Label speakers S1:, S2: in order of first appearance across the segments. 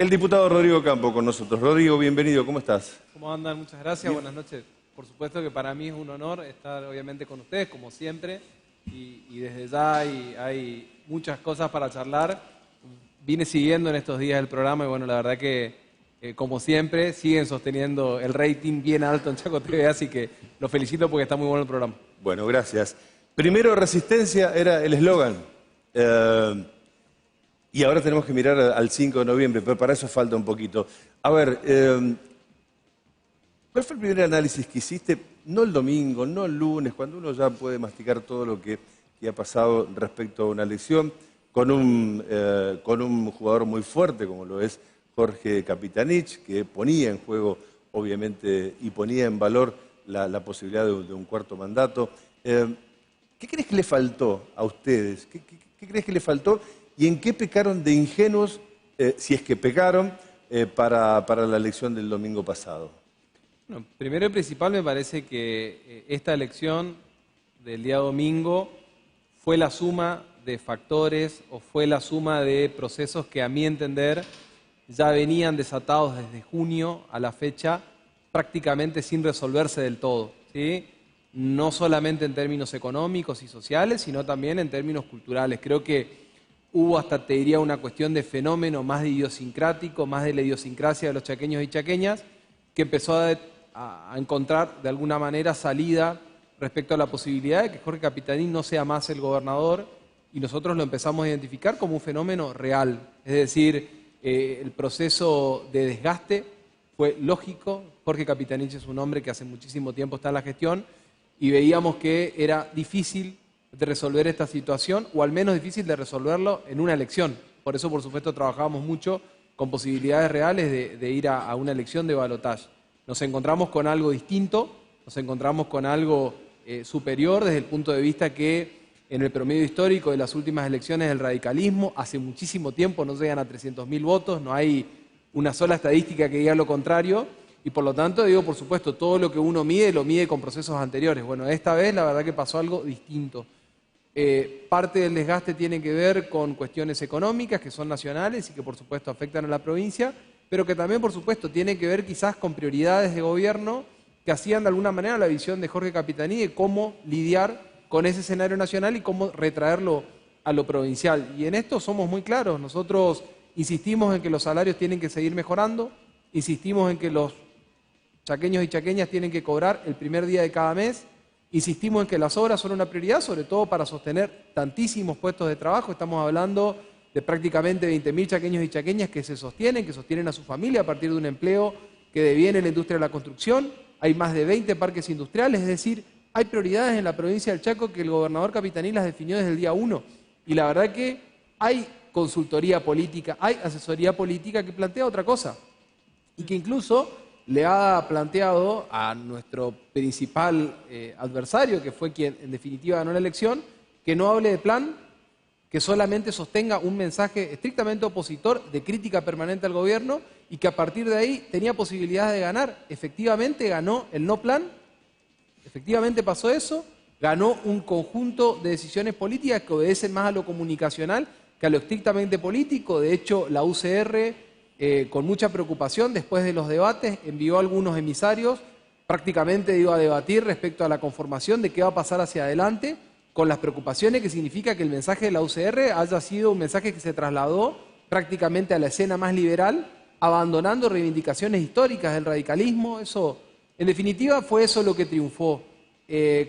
S1: El diputado Rodrigo Campo con nosotros. Rodrigo, bienvenido, ¿cómo estás?
S2: ¿Cómo andan? Muchas gracias, buenas noches. Por supuesto que para mí es un honor estar obviamente con ustedes, como siempre, y desde ya hay muchas cosas para charlar. Vine siguiendo en estos días el programa y bueno, la verdad que, como siempre, siguen sosteniendo el rating bien alto en Chaco TV, así que los felicito porque está muy bueno el programa.
S1: Bueno, gracias. Primero, resistencia era el eslogan. Y ahora tenemos que mirar al 5 de noviembre, pero para eso falta un poquito. A ver, ¿cuál fue el primer análisis que hiciste? No el domingo, no el lunes, cuando uno ya puede masticar todo lo que ha pasado respecto a una elección, con un jugador muy fuerte como lo es Jorge Capitanich, que ponía en juego, obviamente, y ponía en valor la posibilidad de un cuarto mandato. ¿Qué crees que le faltó a ustedes? ¿Qué crees que le faltó? ¿Y en qué pecaron de ingenuos, si es que pecaron, para la elección del domingo pasado?
S2: Bueno, primero y principal me parece que esta elección del día domingo fue la suma de factores o fue la suma de procesos que a mi entender ya venían desatados desde junio a la fecha prácticamente sin resolverse del todo, ¿sí? No solamente en términos económicos y sociales, sino también en términos culturales. Creo que hubo hasta, te diría, una cuestión de fenómeno más de idiosincrático, más de la idiosincrasia de los chaqueños y chaqueñas, que empezó a encontrar de alguna manera salida respecto a la posibilidad de que Jorge Capitanich no sea más el gobernador, y nosotros lo empezamos a identificar como un fenómeno real. Es decir, el proceso de desgaste fue lógico. Jorge Capitanich es un hombre que hace muchísimo tiempo está en la gestión y veíamos que era difícil de resolver esta situación, o al menos difícil de resolverlo en una elección. Por eso, por supuesto, trabajábamos mucho con posibilidades reales de ir a una elección de balotaje. Nos encontramos con algo distinto, nos encontramos con algo superior desde el punto de vista que en el promedio histórico de las últimas elecciones del radicalismo, hace muchísimo tiempo no llegan a 300.000 votos, no hay una sola estadística que diga lo contrario, y por lo tanto, digo, por supuesto, todo lo que uno mide, lo mide con procesos anteriores. Bueno, esta vez la verdad que pasó algo distinto. Parte del desgaste tiene que ver con cuestiones económicas que son nacionales y que por supuesto afectan a la provincia, pero que también por supuesto tiene que ver quizás con prioridades de gobierno que hacían de alguna manera la visión de Jorge Capitanich de cómo lidiar con ese escenario nacional y cómo retraerlo a lo provincial. Y en esto somos muy claros, nosotros insistimos en que los salarios tienen que seguir mejorando, insistimos en que los chaqueños y chaqueñas tienen que cobrar el primer día de cada mes, insistimos en que las obras son una prioridad, sobre todo para sostener tantísimos puestos de trabajo. Estamos hablando de prácticamente 20.000 chaqueños y chaqueñas que sostienen a su familia a partir de un empleo que deviene en la industria de la construcción. Hay más de 20 parques industriales, es decir, hay prioridades en la provincia del Chaco que el gobernador Capitanich las definió desde el día 1. Y la verdad que hay consultoría política, hay asesoría política que plantea otra cosa. Y que incluso le ha planteado a nuestro principal adversario, que fue quien en definitiva ganó la elección, que no hable de plan, que solamente sostenga un mensaje estrictamente opositor de crítica permanente al gobierno y que a partir de ahí tenía posibilidades de ganar. Efectivamente ganó el no plan, efectivamente pasó eso, ganó un conjunto de decisiones políticas que obedecen más a lo comunicacional que a lo estrictamente político. De hecho, la UCR, con mucha preocupación, después de los debates, envió a algunos emisarios prácticamente a debatir respecto a la conformación de qué va a pasar hacia adelante, con las preocupaciones que significa que el mensaje de la UCR haya sido un mensaje que se trasladó prácticamente a la escena más liberal, abandonando reivindicaciones históricas del radicalismo. Eso, en definitiva, fue eso lo que triunfó.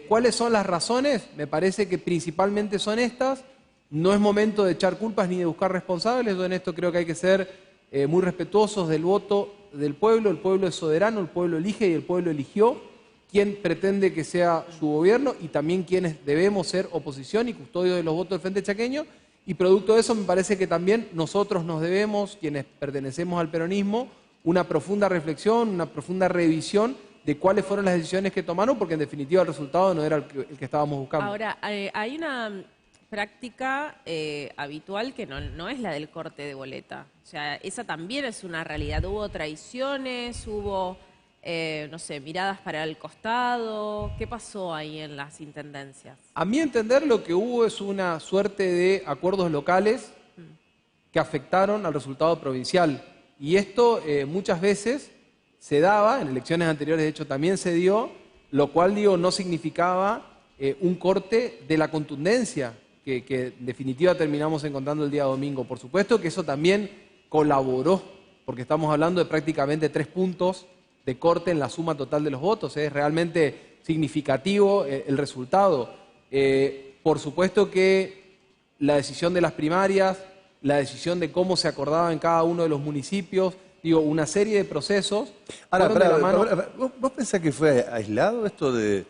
S2: ¿Cuáles son las razones? Me parece que principalmente son estas. No es momento de echar culpas ni de buscar responsables. Yo en esto creo que hay que ser muy respetuosos del voto del pueblo. El pueblo es soberano, el pueblo elige y el pueblo eligió quién pretende que sea su gobierno y también quienes debemos ser oposición y custodio de los votos del Frente Chaqueño. Y producto de eso me parece que también nosotros nos debemos, quienes pertenecemos al peronismo, una profunda reflexión, una profunda revisión de cuáles fueron las decisiones que tomaron, porque en definitiva el resultado no era el que estábamos buscando.
S3: Ahora, hay una práctica habitual que no es la del corte de boleta. O sea, esa también es una realidad. Hubo traiciones, hubo, no sé, miradas para el costado. ¿Qué pasó ahí en las intendencias?
S2: A mi entender, lo que hubo es una suerte de acuerdos locales que afectaron al resultado provincial. Y esto muchas veces se daba, en elecciones anteriores de hecho también se dio, lo cual digo no significaba un corte de la contundencia que en definitiva terminamos encontrando el día domingo. Por supuesto que eso también colaboró, porque estamos hablando de prácticamente 3 puntos de corte en la suma total de los votos. Es realmente significativo el resultado. Por supuesto que la decisión de las primarias, la decisión de cómo se acordaba en cada uno de los municipios, digo, una serie de procesos.
S1: Ahora, ¿vos pensás que fue aislado esto de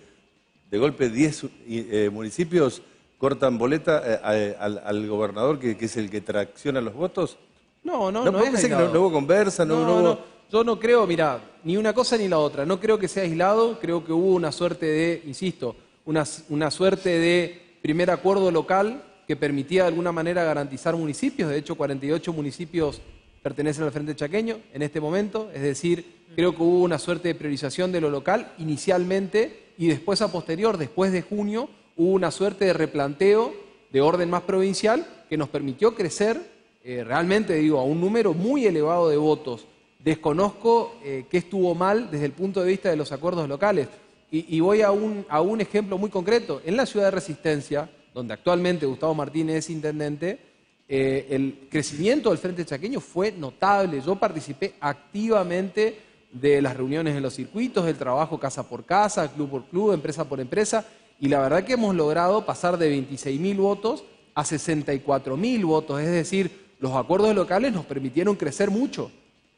S1: golpe 10 municipios cortan boleta al gobernador, que es el que tracciona los votos?
S2: No
S1: ¿Vos
S2: es
S1: pensás que
S2: aislado.
S1: no hubo conversa? No hubo...
S2: Yo no creo, mira, ni una cosa ni la otra. No creo que sea aislado, creo que hubo una suerte de, insisto, una suerte de primer acuerdo local que permitía de alguna manera garantizar municipios. De hecho, 48 municipios pertenecen al Frente Chaqueño en este momento. Es decir, creo que hubo una suerte de priorización de lo local inicialmente y después a posterior, después de junio, hubo una suerte de replanteo de orden más provincial que nos permitió crecer realmente, digo, a un número muy elevado de votos. Desconozco qué estuvo mal desde el punto de vista de los acuerdos locales. Y voy a un ejemplo muy concreto. En la ciudad de Resistencia, donde actualmente Gustavo Martínez es intendente, el crecimiento del Frente Chaqueño fue notable. Yo participé activamente de las reuniones en los circuitos, del trabajo casa por casa, club por club, empresa por empresa, y la verdad que hemos logrado pasar de 26.000 votos a 64.000 votos. Es decir, los acuerdos locales nos permitieron crecer mucho.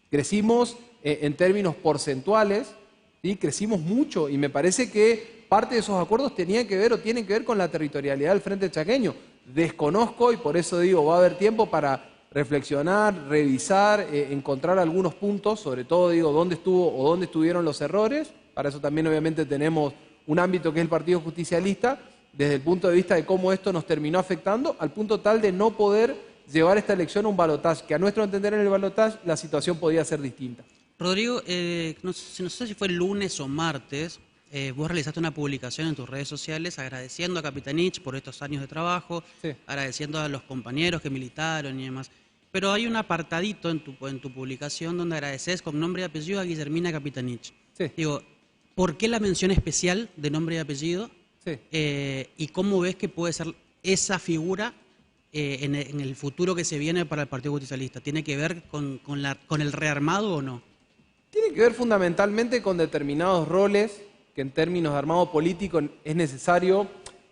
S2: Crecimos en términos porcentuales, ¿sí? Crecimos mucho y me parece que parte de esos acuerdos tenían que ver o tienen que ver con la territorialidad del Frente Chaqueño. Desconozco y por eso digo, va a haber tiempo para reflexionar, revisar, encontrar algunos puntos, sobre todo digo, dónde estuvo o dónde estuvieron los errores. Para eso también obviamente tenemos un ámbito que es el Partido Justicialista, desde el punto de vista de cómo esto nos terminó afectando, al punto tal de no poder llevar esta elección a un balotaje, que a nuestro entender en el balotaje la situación podía ser distinta.
S4: Rodrigo, no sé si fue el lunes o martes, vos realizaste una publicación en tus redes sociales agradeciendo a Capitanich por estos años de trabajo,
S2: Sí.
S4: agradeciendo a los compañeros que militaron y demás. Pero hay un apartadito en tu publicación donde agradeces con nombre y apellido a Guillermina Capitanich.
S2: Sí.
S4: Digo, ¿por qué la mención especial de nombre y apellido?
S2: Sí.
S4: ¿Y cómo ves que puede ser esa figura en el futuro que se viene para el Partido Justicialista? ¿Tiene que ver con el rearmado o no?
S2: Tiene que ver fundamentalmente con determinados roles que en términos de armado político es necesario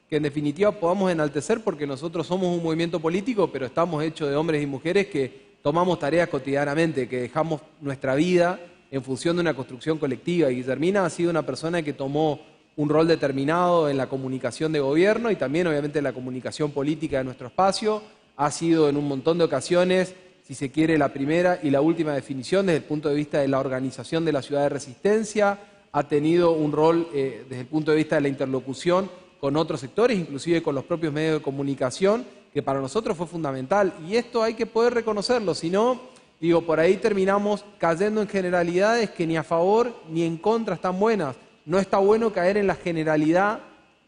S2: que en definitiva podamos enaltecer, porque nosotros somos un movimiento político, pero estamos hechos de hombres y mujeres que tomamos tareas cotidianamente, que dejamos nuestra vida en función de una construcción colectiva. Y Guillermina ha sido una persona que tomó un rol determinado en la comunicación de gobierno y también obviamente en la comunicación política de nuestro espacio. Ha sido en un montón de ocasiones, si se quiere, la primera y la última definición desde el punto de vista de la organización de la ciudad de Resistencia. Ha tenido un rol desde el punto de vista de la interlocución con otros sectores, inclusive con los propios medios de comunicación, que para nosotros fue fundamental. Y esto hay que poder reconocerlo, si no, digo, por ahí terminamos cayendo en generalidades que ni a favor ni en contra están buenas. No está bueno caer en la generalidad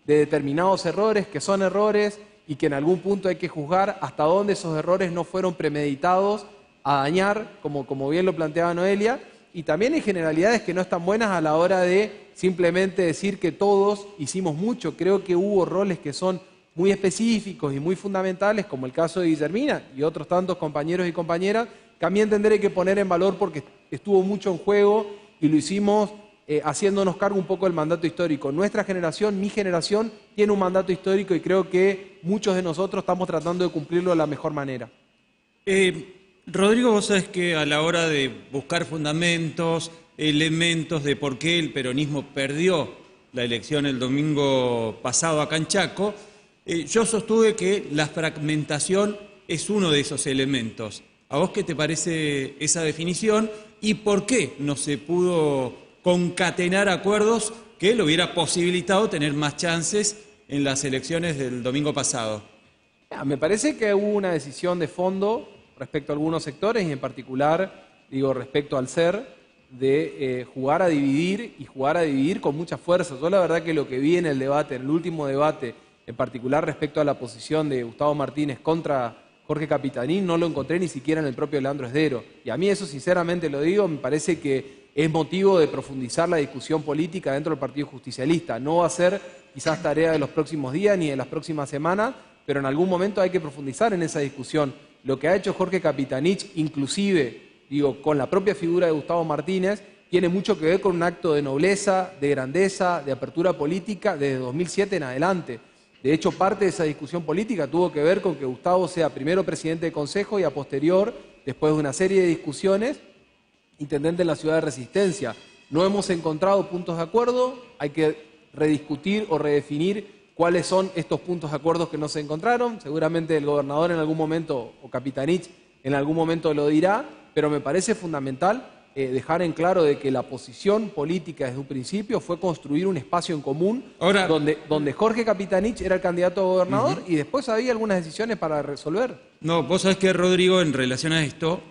S2: de determinados errores que son errores y que en algún punto hay que juzgar hasta dónde esos errores no fueron premeditados a dañar, como bien lo planteaba Noelia, y también en generalidades que no están buenas a la hora de simplemente decir que todos hicimos mucho. Creo que hubo roles que son muy específicos y muy fundamentales, como el caso de Guillermina y otros tantos compañeros y compañeras, que a mi entender hay que poner en valor porque estuvo mucho en juego y lo hicimos haciéndonos cargo un poco del mandato histórico. Nuestra generación, mi generación, tiene un mandato histórico y creo que muchos de nosotros estamos tratando de cumplirlo de la mejor manera.
S5: Rodrigo, vos sabés que a la hora de buscar fundamentos, elementos de por qué el peronismo perdió la elección el domingo pasado acá en Chaco, yo sostuve que la fragmentación es uno de esos elementos. ¿A vos qué te parece esa definición y por qué no se pudo concatenar acuerdos que le hubiera posibilitado tener más chances en las elecciones del domingo pasado?
S2: Me parece que hubo una decisión de fondo respecto a algunos sectores y en particular, digo, respecto al ser, de jugar a dividir y jugar a dividir con mucha fuerza. Yo la verdad que lo que vi en el debate, en el último debate, en particular respecto a la posición de Gustavo Martínez contra Jorge Capitanich no lo encontré ni siquiera en el propio Leandro Esdero. Y a mí eso, sinceramente lo digo, me parece que es motivo de profundizar la discusión política dentro del Partido Justicialista. No va a ser quizás tarea de los próximos días ni de las próximas semanas, pero en algún momento hay que profundizar en esa discusión. Lo que ha hecho Jorge Capitanich, inclusive, digo, con la propia figura de Gustavo Martínez, tiene mucho que ver con un acto de nobleza, de grandeza, de apertura política desde 2007 en adelante. De hecho, parte de esa discusión política tuvo que ver con que Gustavo sea primero presidente de Consejo y a posterior, después de una serie de discusiones, intendente en la ciudad de Resistencia. No hemos encontrado puntos de acuerdo, hay que rediscutir o redefinir cuáles son estos puntos de acuerdo que no se encontraron. Seguramente el gobernador en algún momento, o Capitanich en algún momento lo dirá, pero me parece fundamental dejar en claro de que la posición política desde un principio fue construir un espacio en común donde Jorge Capitanich era el candidato a gobernador y después había algunas decisiones para resolver.
S5: No, vos sabés que, Rodrigo, en relación a esto,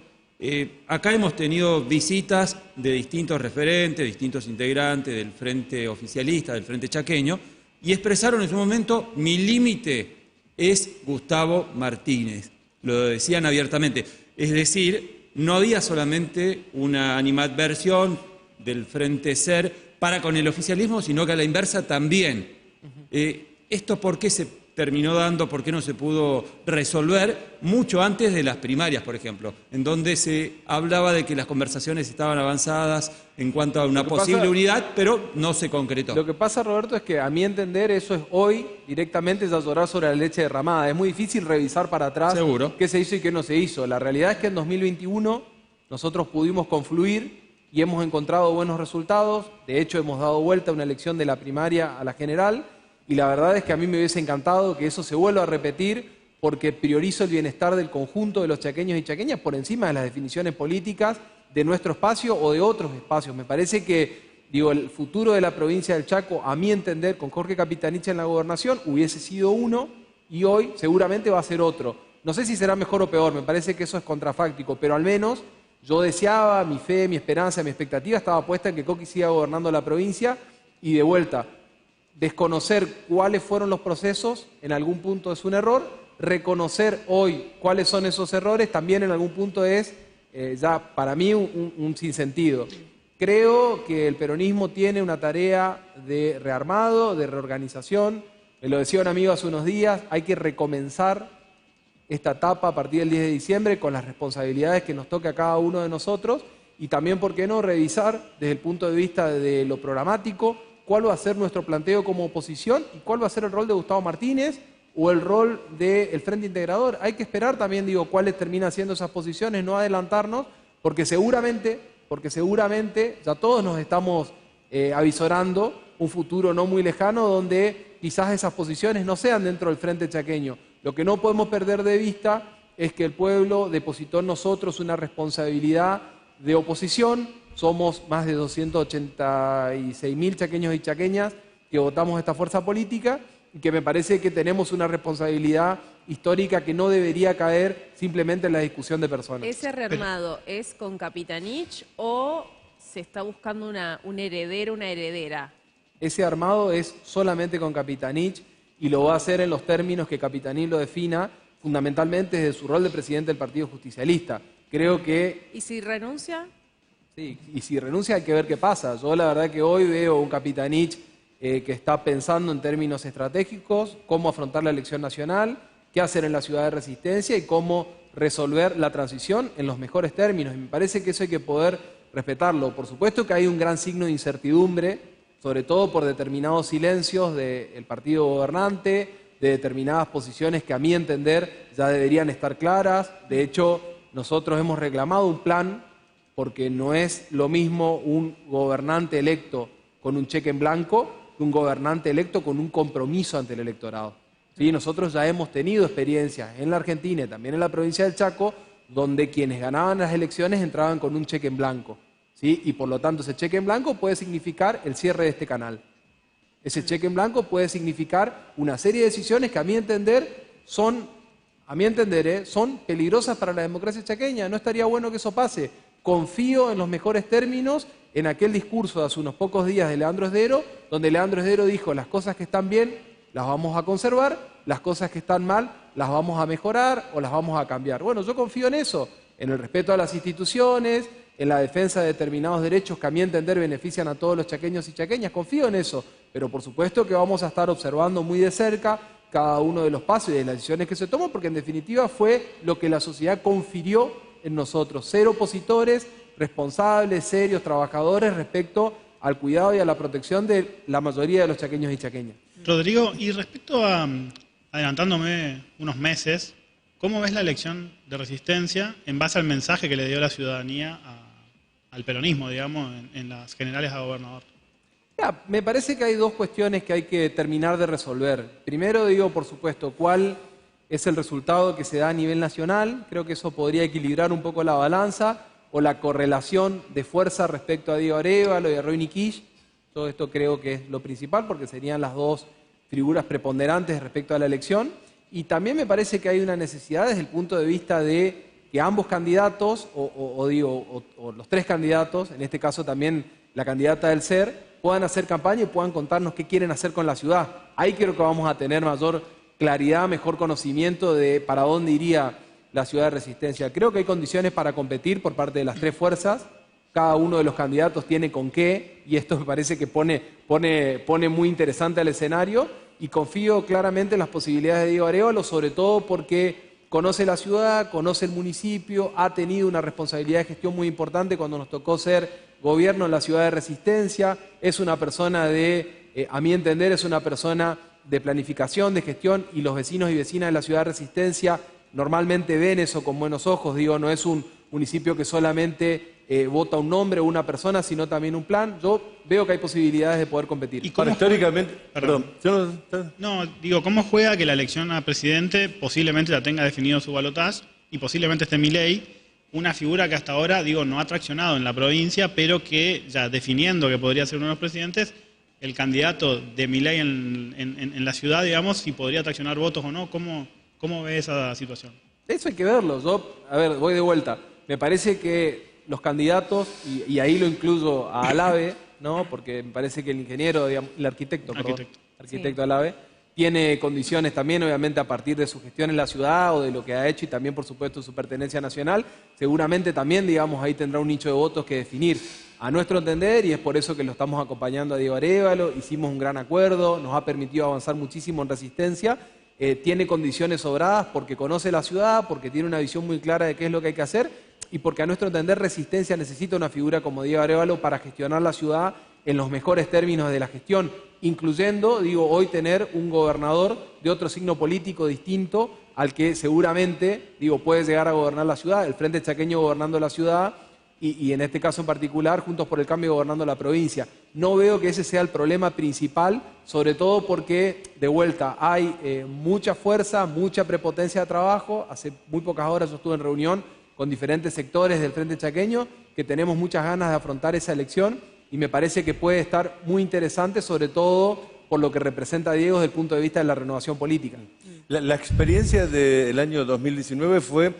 S5: acá hemos tenido visitas de distintos referentes, distintos integrantes del Frente Oficialista, del Frente Chaqueño, y expresaron en su momento: mi límite es Gustavo Martínez. Lo decían abiertamente. Es decir, no había solamente una animadversión del Frente SER para con el oficialismo, sino que a la inversa también. ¿Esto por qué se terminó dando, por qué no se pudo resolver mucho antes de las primarias, por ejemplo, en donde se hablaba de que las conversaciones estaban avanzadas en cuanto a una posible unidad, pero no se concretó?
S2: Lo que pasa, Roberto, es que a mi entender eso es hoy directamente ya llorar sobre la leche derramada. Es muy difícil revisar para atrás qué se hizo y qué no se hizo. La realidad es que en 2021 nosotros pudimos confluir y hemos encontrado buenos resultados. De hecho, hemos dado vuelta a una elección de la primaria a la general. Y la verdad es que a mí me hubiese encantado que eso se vuelva a repetir, porque priorizo el bienestar del conjunto de los chaqueños y chaqueñas por encima de las definiciones políticas de nuestro espacio o de otros espacios. Me parece que, digo, el futuro de la provincia del Chaco, a mi entender, con Jorge Capitanich en la gobernación, hubiese sido uno y hoy seguramente va a ser otro. No sé si será mejor o peor, me parece que eso es contrafáctico, pero al menos yo deseaba, mi fe, mi esperanza, mi expectativa estaba puesta en que Coqui siga gobernando la provincia y de vuelta. Desconocer cuáles fueron los procesos en algún punto es un error, reconocer hoy cuáles son esos errores también en algún punto es ya para mí un sinsentido. Creo que el peronismo tiene una tarea de rearmado, de reorganización. Me lo decía un amigo hace unos días, hay que recomenzar esta etapa a partir del 10 de diciembre con las responsabilidades que nos toca a cada uno de nosotros y también, ¿por qué no?, revisar desde el punto de vista de lo programático cuál va a ser nuestro planteo como oposición y cuál va a ser el rol de Gustavo Martínez o el rol del Frente Integrador. Hay que esperar también, digo, cuáles terminan siendo esas posiciones, no adelantarnos, porque seguramente ya todos nos estamos avisorando un futuro no muy lejano donde quizás esas posiciones no sean dentro del Frente Chaqueño. Lo que no podemos perder de vista es que el pueblo depositó en nosotros una responsabilidad de oposición. Somos más de 286.000 chaqueños y chaqueñas que votamos esta fuerza política y que me parece que tenemos una responsabilidad histórica que no debería caer simplemente en la discusión de personas.
S3: ¿Ese rearmado es con Capitanich o se está buscando un heredero, una heredera?
S2: Ese armado es solamente con Capitanich y lo va a hacer en los términos que Capitanich lo defina, fundamentalmente desde su rol de presidente del Partido Justicialista. Creo que...
S3: ¿Y si renuncia?
S2: Sí, y si renuncia hay que ver qué pasa. Yo la verdad que hoy veo un Capitanich que está pensando en términos estratégicos, cómo afrontar la elección nacional, qué hacer en la ciudad de Resistencia y cómo resolver la transición en los mejores términos. Y me parece que eso hay que poder respetarlo. Por supuesto que hay un gran signo de incertidumbre, sobre todo por determinados silencios del partido gobernante, de determinadas posiciones que a mi entender ya deberían estar claras. De hecho, nosotros hemos reclamado un plan, porque no es lo mismo un gobernante electo con un cheque en blanco que un gobernante electo con un compromiso ante el electorado. ¿Sí? Nosotros ya hemos tenido experiencias en la Argentina y también en la provincia del Chaco, donde quienes ganaban las elecciones entraban con un cheque en blanco. ¿Sí? Y por lo tanto ese cheque en blanco puede significar el cierre de este canal. Ese cheque en blanco puede significar una serie de decisiones que a mi entender son peligrosas para la democracia chaqueña. No estaría bueno que eso pase. Confío en los mejores términos en aquel discurso de hace unos pocos días de Leandro Esdero, donde Leandro Esdero dijo: las cosas que están bien las vamos a conservar las cosas que están mal las vamos a mejorar o las vamos a cambiar. Bueno, yo confío en eso, en el respeto a las instituciones, en la defensa de determinados derechos que a mi entender benefician a todos los chaqueños y chaqueñas, confío en eso, pero por supuesto que vamos a estar observando muy de cerca cada uno de los pasos y de las decisiones que se toman, porque en definitiva fue lo que la sociedad confirió en nosotros, ser opositores, responsables, serios, trabajadores respecto al cuidado y a la protección de la mayoría de los chaqueños y chaqueñas.
S6: Rodrigo, y respecto a, adelantándome unos meses, ¿cómo ves la elección de Resistencia en base al mensaje que le dio la ciudadanía al peronismo, digamos, en las generales a gobernador?
S2: Ya, me parece que hay dos cuestiones que hay que terminar de resolver. Primero, digo, por supuesto, cuál es el resultado que se da a nivel nacional. Creo que eso podría equilibrar un poco la balanza o la correlación de fuerza respecto a Diego Arévalo y a Roy Nikisch. Todo esto creo que es lo principal porque serían las dos figuras preponderantes respecto a la elección. Y también me parece que hay una necesidad desde el punto de vista de que ambos candidatos, o los tres candidatos, en este caso también la candidata del SER, puedan hacer campaña y puedan contarnos qué quieren hacer con la ciudad. Ahí creo que vamos a tener mayor claridad, mejor conocimiento de para dónde iría la ciudad de Resistencia. Creo que hay condiciones para competir por parte de las tres fuerzas. Cada uno de los candidatos tiene con qué, y esto me parece que pone muy interesante el escenario, y confío claramente en las posibilidades de Diego Arévalo, sobre todo porque conoce la ciudad, conoce el municipio, ha tenido una responsabilidad de gestión muy importante cuando nos tocó ser gobierno en la ciudad de Resistencia, es una persona a mi entender, es una persona de planificación, de gestión, y los vecinos y vecinas de la ciudad de Resistencia normalmente ven eso con buenos ojos. Digo, no es un municipio que solamente vota un nombre o una persona, sino también un plan. Yo veo que hay posibilidades de poder competir.
S6: ¿Y cómo
S1: históricamente,
S6: perdón. No, digo, ¿cómo juega que la elección a presidente posiblemente la tenga definido su balotaje y posiblemente esté Milei, una figura que hasta ahora, digo, no ha traccionado en la provincia, pero que ya definiendo que podría ser uno de los presidentes, el candidato de Milei en la ciudad, digamos, si podría traccionar votos o no? ¿Cómo ve esa situación?
S2: Eso hay que verlo. Yo, a ver, voy de vuelta. Me parece que los candidatos, y ahí lo incluyo a Alave, ¿no? Porque me parece que el ingeniero, digamos, el arquitecto
S3: Sí.
S2: Alave, tiene condiciones también, obviamente, a partir de su gestión en la ciudad o de lo que ha hecho y también, por supuesto, su pertenencia nacional. Seguramente también, digamos, ahí tendrá un nicho de votos que definir. A nuestro entender, y es por eso que lo estamos acompañando a Diego Arévalo, hicimos un gran acuerdo, nos ha permitido avanzar muchísimo en Resistencia. Tiene condiciones sobradas porque conoce la ciudad, porque tiene una visión muy clara de qué es lo que hay que hacer y porque a nuestro entender Resistencia necesita una figura como Diego Arévalo para gestionar la ciudad en los mejores términos de la gestión, incluyendo, digo, hoy tener un gobernador de otro signo político distinto al que seguramente, digo, puede llegar a gobernar la ciudad, el Frente Chaqueño gobernando la ciudad y en este caso en particular, Juntos por el Cambio gobernando la provincia. No veo que ese sea el problema principal, sobre todo porque, de vuelta, hay mucha fuerza, mucha prepotencia de trabajo. Hace muy pocas horas yo estuve en reunión con diferentes sectores del Frente Chaqueño, que tenemos muchas ganas de afrontar esa elección y me parece que puede estar muy interesante, sobre todo por lo que representa Diego desde el punto de vista de la renovación política.
S1: La experiencia del año 2019 fue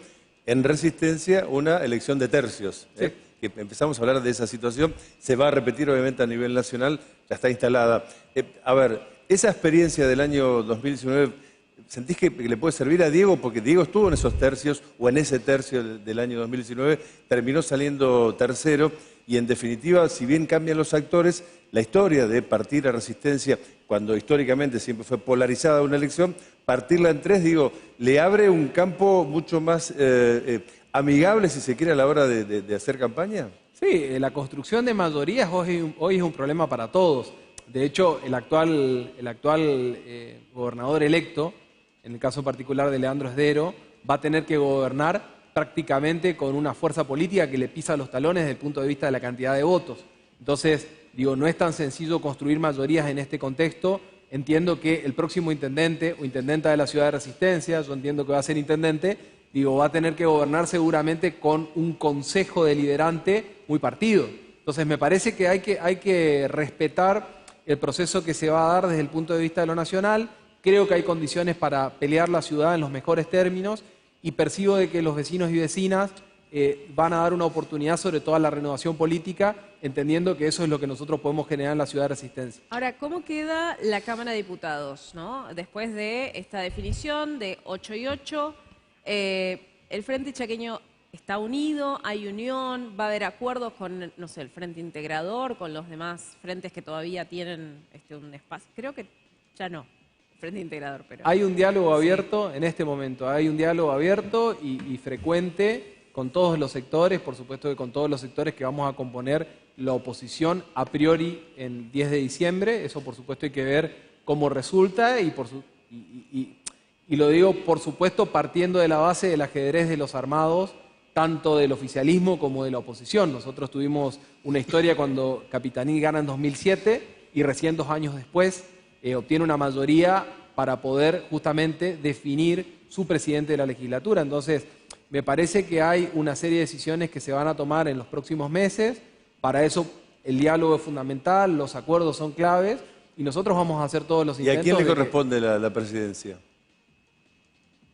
S1: en Resistencia una elección de tercios.
S2: Sí.
S1: Que empezamos a hablar de esa situación, se va a repetir obviamente a nivel nacional, ya está instalada. A ver, esa experiencia del año 2019, ¿sentís que le puede servir a Diego? Porque Diego estuvo en esos tercios, o en ese tercio del año 2019, terminó saliendo tercero, y en definitiva, si bien cambian los actores, la historia de partir a Resistencia, cuando históricamente siempre fue polarizada una elección, partirla en tres, digo, le abre un campo mucho más amigable, si se quiere, a la hora de hacer campaña.
S2: Sí, la construcción de mayorías hoy es un problema para todos. De hecho, el actual gobernador electo, en el caso particular de Leandro Esdero, va a tener que gobernar prácticamente con una fuerza política que le pisa los talones desde el punto de vista de la cantidad de votos. Entonces, digo, no es tan sencillo construir mayorías en este contexto. Entiendo que el próximo intendente o intendenta de la ciudad de Resistencia, yo entiendo que va a ser intendente, digo, va a tener que gobernar seguramente con un consejo deliberante muy partido. Entonces, me parece que hay que respetar el proceso que se va a dar desde el punto de vista de lo nacional. Creo que hay condiciones para pelear la ciudad en los mejores términos y percibo de que los vecinos y vecinas van a dar una oportunidad sobre todo a la renovación política, entendiendo que eso es lo que nosotros podemos generar en la ciudad de Resistencia.
S3: Ahora, ¿cómo queda la Cámara de Diputados, ¿no? Después de esta definición de 8 y 8, el Frente Chaqueño está unido, hay unión, va a haber acuerdos con, no sé, el Frente Integrador, con los demás frentes que todavía tienen un espacio. Creo que ya no, Frente Integrador, pero...
S2: Hay un diálogo abierto en este momento, hay un diálogo abierto y frecuente con todos los sectores, por supuesto que con todos los sectores que vamos a componer la oposición a priori en 10 de diciembre, eso por supuesto hay que ver cómo resulta y lo digo por supuesto partiendo de la base del ajedrez de los armados, tanto del oficialismo como de la oposición. Nosotros tuvimos una historia cuando Capitaní gana en 2007 y recién 2 años después obtiene una mayoría para poder justamente definir su presidente de la legislatura. Entonces, me parece que hay una serie de decisiones que se van a tomar en los próximos meses. Para eso el diálogo es fundamental, los acuerdos son claves y nosotros vamos a hacer todos los intentos.
S1: ¿Y a quién le corresponde la presidencia?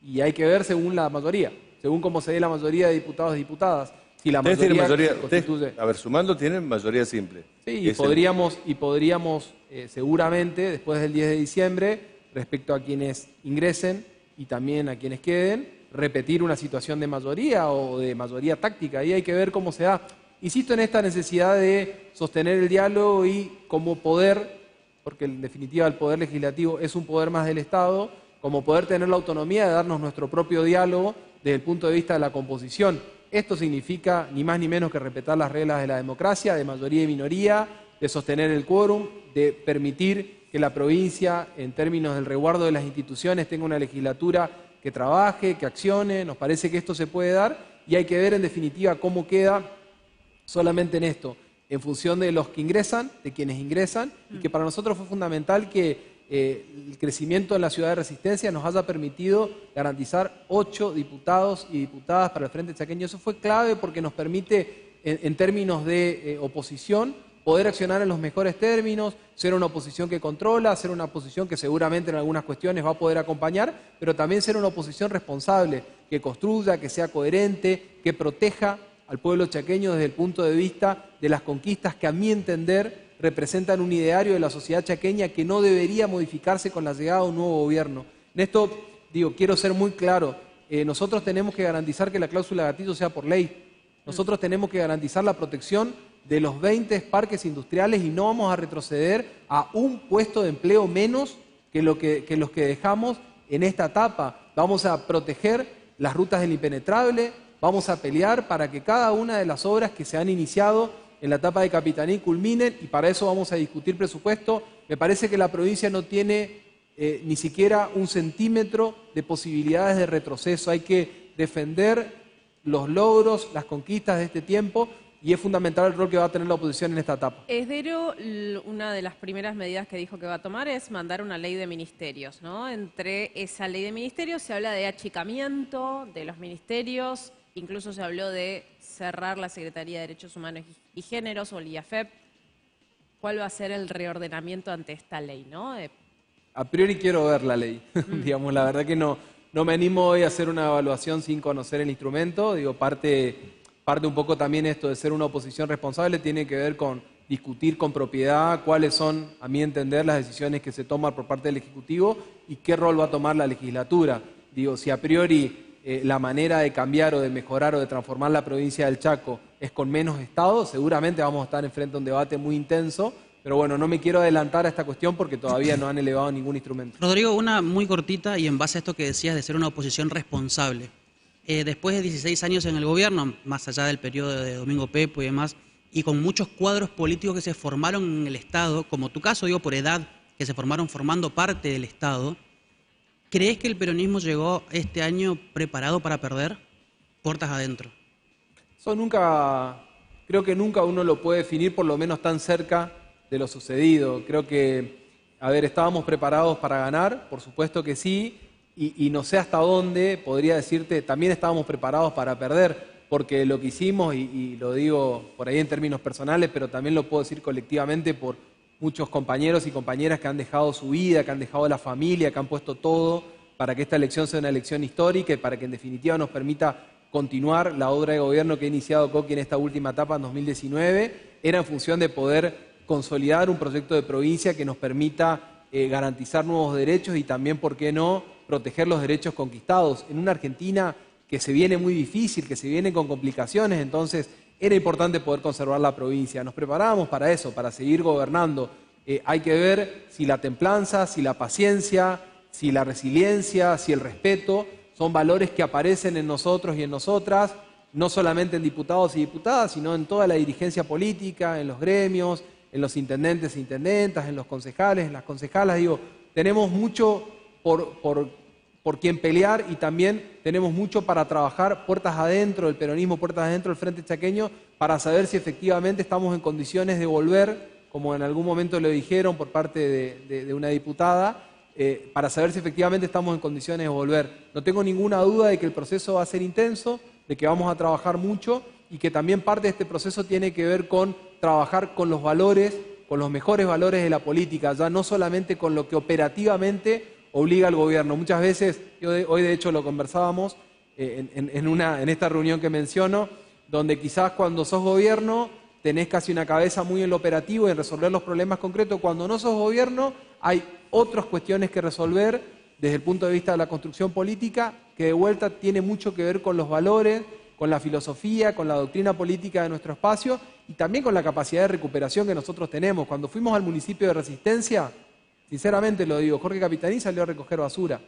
S2: Y hay que ver según la mayoría, según cómo se dé la mayoría de diputados y diputadas. Si la
S1: Ustedes tienen mayoría,
S2: constituye...
S1: a ver, sumando tienen mayoría simple.
S2: Sí, y podríamos seguramente, después del 10 de diciembre, respecto a quienes ingresen y también a quienes queden, repetir una situación de mayoría o de mayoría táctica. Ahí hay que ver cómo se da. Insisto en esta necesidad de sostener el diálogo y como poder, porque en definitiva el poder legislativo es un poder más del Estado, como poder tener la autonomía de darnos nuestro propio diálogo desde el punto de vista de la composición. Esto significa ni más ni menos que respetar las reglas de la democracia, de mayoría y minoría, de sostener el quórum, de permitir que la provincia, en términos del resguardo de las instituciones, tenga una legislatura que trabaje, que accione. Nos parece que esto se puede dar y hay que ver en definitiva cómo queda solamente en esto, en función de los que ingresan, de quienes ingresan, y que para nosotros fue fundamental que el crecimiento en la ciudad de Resistencia nos haya permitido garantizar 8 diputados y diputadas para el Frente Chaqueño. Eso fue clave porque nos permite, en términos de oposición, poder accionar en los mejores términos, ser una oposición que controla, ser una oposición que seguramente en algunas cuestiones va a poder acompañar, pero también ser una oposición responsable, que construya, que sea coherente, que proteja al pueblo chaqueño desde el punto de vista de las conquistas que a mi entender representan un ideario de la sociedad chaqueña que no debería modificarse con la llegada de un nuevo gobierno. En esto, quiero ser muy claro, nosotros tenemos que garantizar que la cláusula gatillo sea por ley, nosotros tenemos que garantizar la protección de los 20 parques industriales y no vamos a retroceder a un puesto de empleo menos que los que dejamos en esta etapa. Vamos a proteger las rutas del impenetrable, vamos a pelear para que cada una de las obras que se han iniciado en la etapa de Capitaní culminen y para eso vamos a discutir presupuesto. Me parece que la provincia no tiene ni siquiera un centímetro de posibilidades de retroceso. Hay que defender los logros, las conquistas de este tiempo y es fundamental el rol que va a tener la oposición en esta etapa.
S3: Esdero, una de las primeras medidas que dijo que va a tomar es mandar una ley de ministerios, ¿no? Entre esa ley de ministerios se habla de achicamiento de los ministerios, incluso se habló de cerrar la Secretaría de Derechos Humanos y Géneros o el IAFEP. ¿Cuál va a ser el reordenamiento ante esta ley, no?
S2: A priori quiero ver la ley. Digamos, la verdad que no me animo hoy a hacer una evaluación sin conocer el instrumento. Parte un poco también esto de ser una oposición responsable tiene que ver con discutir con propiedad cuáles son, a mi entender, las decisiones que se toman por parte del Ejecutivo y qué rol va a tomar la legislatura. Si a priori la manera de cambiar o de mejorar o de transformar la provincia del Chaco es con menos Estado, seguramente vamos a estar enfrente a un debate muy intenso, pero bueno, no me quiero adelantar a esta cuestión porque todavía no han elevado ningún instrumento.
S4: Rodrigo, una muy cortita y en base a esto que decías de ser una oposición responsable. Después de 16 años en el gobierno, más allá del periodo de Domingo Pepo y demás, y con muchos cuadros políticos que se formaron en el Estado, como tu caso, por edad, que se formaron formando parte del Estado, ¿crees que el peronismo llegó este año preparado para perder? Puertas adentro.
S2: Eso creo que nunca uno lo puede definir, por lo menos tan cerca de lo sucedido. Creo que, estábamos preparados para ganar, por supuesto que sí, y no sé hasta dónde podría decirte, también estábamos preparados para perder, porque lo que hicimos, y lo digo por ahí en términos personales, pero también lo puedo decir colectivamente por muchos compañeros y compañeras que han dejado su vida, que han dejado la familia, que han puesto todo para que esta elección sea una elección histórica y para que en definitiva nos permita continuar la obra de gobierno que ha iniciado Coqui en esta última etapa en 2019, era en función de poder consolidar un proyecto de provincia que nos permita garantizar nuevos derechos y también, ¿por qué no?, proteger los derechos conquistados. En una Argentina que se viene muy difícil, que se viene con complicaciones, entonces era importante poder conservar la provincia. Nos preparábamos para eso, para seguir gobernando. Hay que ver si la templanza, si la paciencia, si la resiliencia, si el respeto son valores que aparecen en nosotros y en nosotras, no solamente en diputados y diputadas, sino en toda la dirigencia política, en los gremios, en los intendentes e intendentas, en los concejales, en las concejalas. Digo, tenemos mucho por quien pelear y también tenemos mucho para trabajar puertas adentro del peronismo, puertas adentro del Frente Chaqueño, para saber si efectivamente estamos en condiciones de volver, como en algún momento lo dijeron por parte de una diputada, para saber si efectivamente estamos en condiciones de volver. No tengo ninguna duda de que el proceso va a ser intenso, de que vamos a trabajar mucho y que también parte de este proceso tiene que ver con trabajar con los valores, con los mejores valores de la política, ya no solamente con lo que operativamente obliga al gobierno. Muchas veces, hoy de hecho lo conversábamos en esta reunión que menciono, donde quizás cuando sos gobierno tenés casi una cabeza muy en lo operativo y en resolver los problemas concretos. Cuando no sos gobierno hay otras cuestiones que resolver desde el punto de vista de la construcción política, que de vuelta tiene mucho que ver con los valores, con la filosofía, con la doctrina política de nuestro espacio y también con la capacidad de recuperación que nosotros tenemos. Cuando fuimos al municipio de Resistencia, sinceramente lo digo, Jorge Capitaní salió a recoger basura.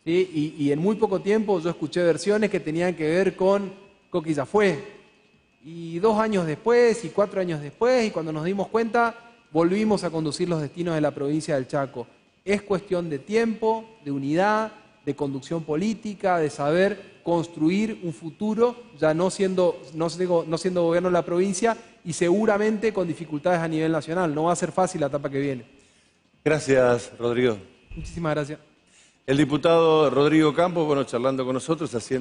S2: ¿Sí? Y en muy poco tiempo yo escuché versiones que tenían que ver con Coqui ya fue. Y 2 años después, y 4 años después, y cuando nos dimos cuenta, volvimos a conducir los destinos de la provincia del Chaco. Es cuestión de tiempo, de unidad, de conducción política, de saber construir un futuro, ya no siendo gobierno de la provincia y seguramente con dificultades a nivel nacional. No va a ser fácil la etapa que viene.
S1: Gracias, Rodrigo.
S2: Muchísimas gracias.
S1: El diputado Rodrigo Campos, charlando con nosotros, haciendo